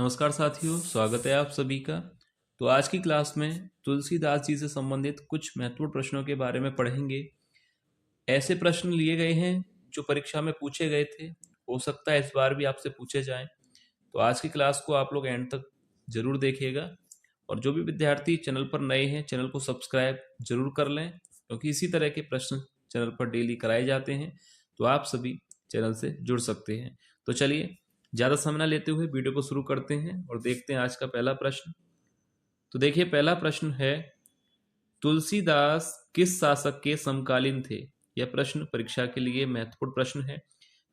नमस्कार साथियों, स्वागत है आप सभी का। तो आज की क्लास में तुलसीदास जी से संबंधित कुछ महत्वपूर्ण प्रश्नों के बारे में पढ़ेंगे। ऐसे प्रश्न लिए गए हैं जो परीक्षा में पूछे गए थे, हो सकता है इस बार भी आपसे पूछे जाएं। तो आज की क्लास को आप लोग एंड तक जरूर देखिएगा। और जो भी विद्यार्थी चैनल पर नए हैं, चैनल को सब्सक्राइब जरूर कर लें, क्योंकि इसी तरह के प्रश्न चैनल पर डेली कराए जाते हैं। तो आप सभी चैनल से जुड़ सकते हैं। तो चलिए, ज़्यादा समय न लेते हुए वीडियो को शुरू करते हैं और देखते हैं आज का पहला प्रश्न। तो देखिए, पहला प्रश्न है, तुलसीदास किस शासक के समकालीन थे? यह प्रश्न परीक्षा के लिए महत्वपूर्ण प्रश्न है।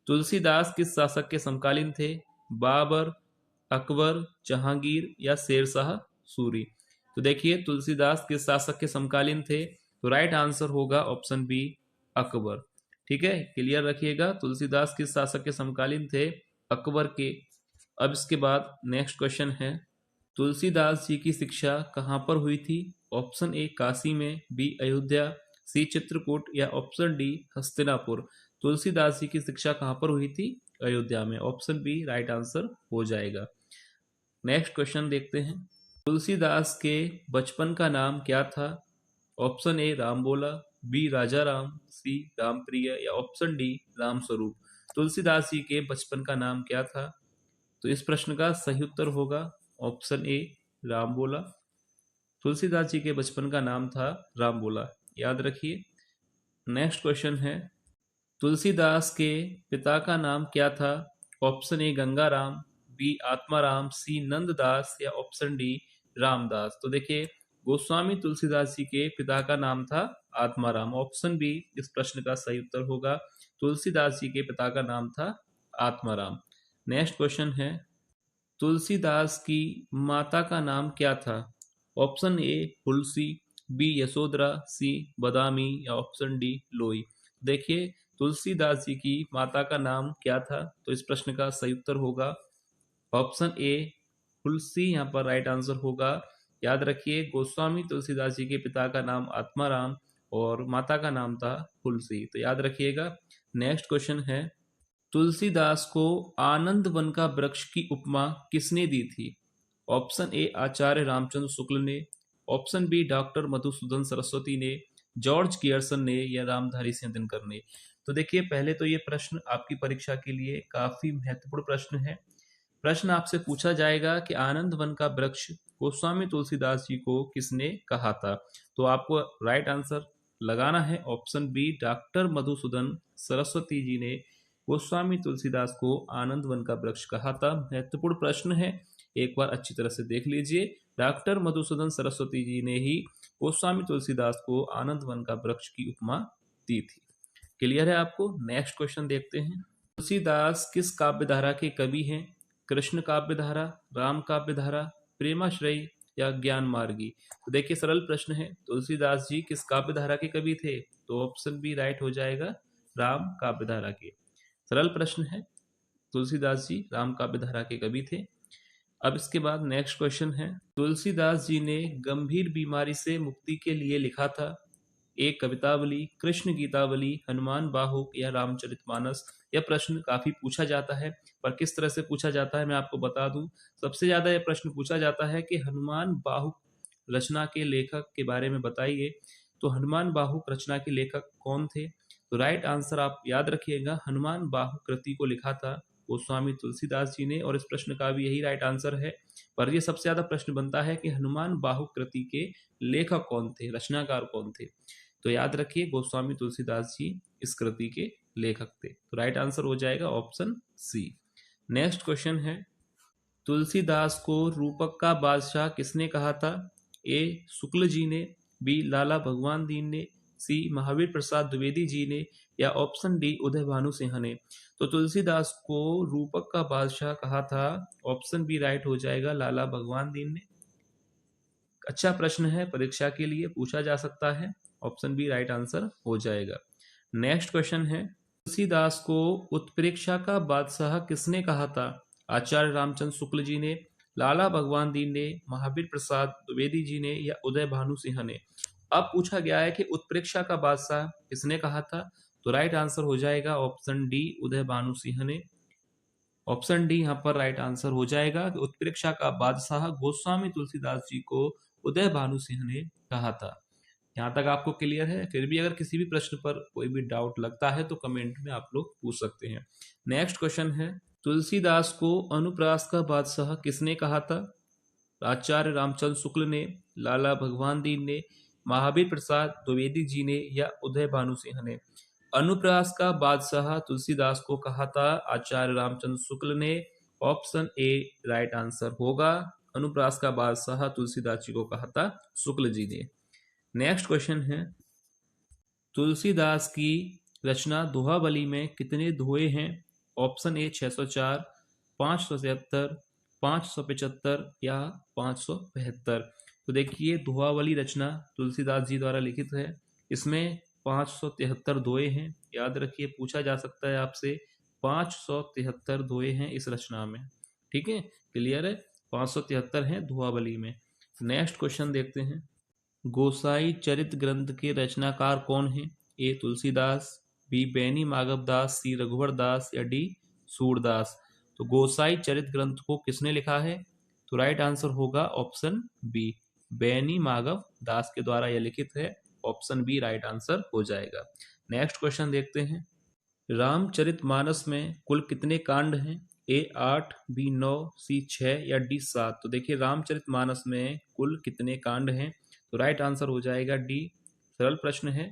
तुलसीदास किस शासक के समकालीन थे? बाबर, अकबर, जहांगीर या शेरशाह सूरी? तो देखिए, तुलसीदास किस शासक के समकालीन थे? तो राइट आंसर होगा ऑप्शन बी, अकबर। ठीक है, क्लियर रखिएगा। तुलसीदास किस शासक के समकालीन थे? अकबर के। अब इसके बाद नेक्स्ट क्वेश्चन है, तुलसीदास जी की शिक्षा कहाँ पर हुई थी? ऑप्शन ए काशी में, बी अयोध्या, सी चित्रकूट या ऑप्शन डी हस्तिनापुर? तुलसीदास जी की शिक्षा कहाँ पर हुई थी? अयोध्या में। ऑप्शन बी राइट आंसर हो जाएगा। नेक्स्ट क्वेश्चन देखते हैं, तुलसीदास के बचपन का नाम क्या था? ऑप्शन ए रामबोला, बी राजा राम, सी रामप्रिय या ऑप्शन डी रामस्वरूप? तुलसीदास जी के बचपन का नाम क्या था? तो इस प्रश्न का सही उत्तर होगा ऑप्शन ए रामबोला। तुलसीदास जी के बचपन का नाम था रामबोला, याद रखिए। नेक्स्ट क्वेश्चन है, तुलसीदास के पिता का नाम क्या था? Option A Gangaram, B Atmaram, C Nanddas या ऑप्शन डी रामदास? तो देखिए, गोस्वामी तुलसीदास जी के पिता का नाम था आत्माराम। ऑप्शन बी इस प्रश्न का सही उत्तर होगा। तुलसीदास जी के पिता का नाम था आत्माराम। नेक्स्ट क्वेश्चन है, तुलसीदास की माता का नाम क्या था? Option A Tulsi, B Yashodhara, C Badami या ऑप्शन डी लोई? देखिए, तुलसीदास जी की माता का नाम क्या था? तो इस प्रश्न का सही उत्तर होगा ऑप्शन ए तुलसी, यहाँ पर राइट आंसर होगा। याद रखिए, गोस्वामी तुलसीदास जी के पिता का नाम आत्माराम और माता का नाम था तुलसी, तो याद रखिएगा। नेक्स्ट क्वेश्चन है, तुलसीदास को आनंद वन का वृक्ष की उपमा किसने दी थी? ऑप्शन ए आचार्य रामचंद्र शुक्ल ने, option B doctor Madhusudan Saraswati ने, जॉर्ज गियर्सन ने या रामधारी सिंह दिनकर ने? तो देखिए, पहले तो ये प्रश्न आपकी परीक्षा के लिए काफी महत्वपूर्ण प्रश्न है। प्रश्न आपसे पूछा जाएगा कि आनंद वन का वृक्ष गोस्वामी तुलसीदास जी को किसने कहा था? तो आपको राइट आंसर लगाना है option B, doctor Madhusudan Saraswati ji ने गोस्वामी तुलसीदास को आनंद वन का वृक्ष कहा था। महत्वपूर्ण प्रश्न है, एक बार अच्छी तरह से देख लीजिए। डॉक्टर मधुसूदन सरस्वती जी ने ही गोस्वामी तुलसीदास को आनंद वन का वृक्ष की उपमा दी थी। क्लियर है आपको? नेक्स्ट क्वेश्चन देखते हैं, तुलसीदास किस काव्य धारा के कवि हैं? कृष्ण काव्य धारा, राम काव्य धारा, प्रेमाश्रयी या ज्ञान मार्गी? तो देखिए, सरल प्रश्न है, तुलसीदास जी किस काव्य धारा के कवि थे? तो ऑप्शन बी राइट हो जाएगा, राम काव्य धारा के। सरल प्रश्न है, तुलसीदास जी राम काव्य धारा के कवि थे। अब इसके बाद नेक्स्ट क्वेश्चन है, तुलसीदास जी ने गंभीर बीमारी से मुक्ति के लिए लिखा था? एक कवितावली, कृष्ण गीतावली, हनुमान बाहुक या रामचरितमानस? यह प्रश्न काफी पूछा जाता है, पर किस तरह से पूछा जाता है मैं आपको बता दूं। सबसे ज्यादा यह प्रश्न पूछा जाता है कि हनुमान बाहुक रचना के लेखक के बारे में बताइए। तो हनुमान बाहुक रचना के लेखक कौन थे? तो राइट आंसर आप याद रखिएगा, हनुमान बाहुक कृति को लिखा था गोस्वामी तुलसीदास जी ने, और इस प्रश्न का भी यही राइट आंसर है। पर यह सबसे ज्यादा प्रश्न बनता है कि हनुमान बाहुक कृति के लेखक कौन थे, रचनाकार कौन थे? तो याद रखिए, गोस्वामी तुलसीदास जी इस कृति के लेखक थे। तो राइट आंसर हो जाएगा ऑप्शन सी। नेक्स्ट क्वेश्चन है, तुलसीदास को रूपक का बादशाह किसने कहा था? ए शुक्ल जी ने, बी लाला भगवान दीन ने, सी महावीर प्रसाद द्विवेदी जी ने या ऑप्शन डी उदय भानु सिंह ने? तो तुलसीदास को रूपक का बादशाह कहा था, ऑप्शन बी राइट हो जाएगा, लाला भगवान दीन ने। अच्छा प्रश्न है, परीक्षा के लिए पूछा जा सकता है। ऑप्शन बी राइट आंसर हो जाएगा। नेक्स्ट क्वेश्चन है, तुलसीदास को उत्प्रेक्षा का बादशाह किसने कहा था? आचार्य रामचंद्र शुक्ल जी ने, लाला भगवान दीन ने, महावीर प्रसाद द्विवेदी जी ने या उदय भानु सिंह ने? अब पूछा गया है कि उत्प्रेक्षा का बादशाह किसने कहा था? तो राइट आंसर हो जाएगा ऑप्शन डी, उदय भानु सिंह ने। ऑप्शन डी यहाँ पर राइट आंसर हो जाएगा। उत्प्रेक्षा का बादशाह गोस्वामी तुलसीदास जी को उदय भानु सिंह ने कहा था। यहाँ तक आपको क्लियर है? फिर भी अगर किसी भी प्रश्न पर कोई भी डाउट लगता है तो कमेंट में आप लोग पूछ सकते हैं। नेक्स्ट क्वेश्चन है, तुलसीदास को अनुप्रास का बादशाह किसने कहा था? आचार्य रामचंद्र शुक्ल ने, लाला भगवान दीन ने, महावीर प्रसाद द्विवेदी जी ने या उदय भानु सिंह ने? अनुप्रास का बादशाह तुलसीदास को कहा था आचार्य रामचंद्र शुक्ल ने। ऑप्शन ए राइट आंसर होगा। अनुप्रास का बादशाह तुलसीदास जी को कहा था शुक्ल जी ने। नेक्स्ट क्वेश्चन है, तुलसीदास की रचना दोहाबली में कितने दोहे हैं? ऑप्शन ए 604, 577, 575 या 572? तो देखिए, दोहावली रचना तुलसीदास जी द्वारा लिखित है। इसमें 573 दोहे हैं। याद रखिए, पूछा जा सकता है आपसे, 573 दोहे हैं इस रचना में। ठीक है, क्लियर है? 573 हैं दोहावली में। नेक्स्ट क्वेश्चन देखते हैं, गोसाई चरित ग्रंथ के रचनाकार कौन है? ए तुलसीदास, बी बैनी माधवदास, सी रघुवर दास या डी सूरदास? तो गोसाई चरित ग्रंथ को किसने लिखा है? तो राइट आंसर होगा ऑप्शन बी, बैनी माधव दास के द्वारा यह लिखित है। ऑप्शन बी राइट आंसर हो जाएगा। नेक्स्ट क्वेश्चन देखते हैं, रामचरितमानस में कुल कितने कांड हैं? ए 8, बी 9, सी 6 या डी 7? तो देखिए, रामचरितमानस में कुल कितने कांड हैं? तो राइट आंसर हो जाएगा डी। सरल प्रश्न है,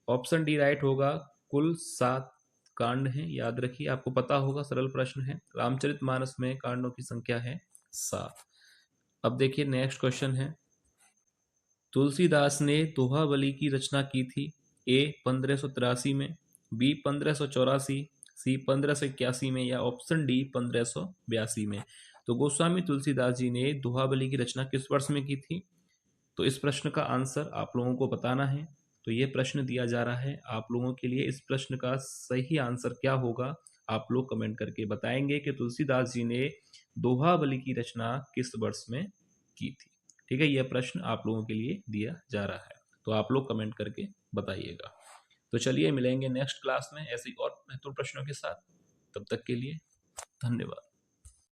ऑप्शन डी राइट होगा। कुल 7 कांड हैं। याद रखिए, आपको पता होगा, सरल प्रश्न है। रामचरितमानस में कांडों की संख्या है 7। अब देखिए नेक्स्ट क्वेश्चन है, तुलसीदास ने दोहावली की रचना की थी। ए 1583 में, बी 1584, सी 1581 में या ऑप्शन डी 1582 में? तो गोस्वामी तुलसीदास जी ने दोहावली की रचना किस वर्ष में की थी? तो इस प्रश्न का आंसर आप लोगों को बताना है। तो ये प्रश्न दिया जा रहा है आप लोगों के लिए। इस प्रश्न का सही आंसर क्या होगा, आप लोग कमेंट करके बताएंगे कि तुलसीदास जी ने दोहावली की रचना किस वर्ष में की थी। ठीक है, यह प्रश्न आप लोगों के लिए दिया जा रहा है, तो आप लोग कमेंट करके बताइएगा। तो चलिए, मिलेंगे नेक्स्ट क्लास में ऐसे और महत्वपूर्ण प्रश्नों के साथ। तब तक के लिए धन्यवाद।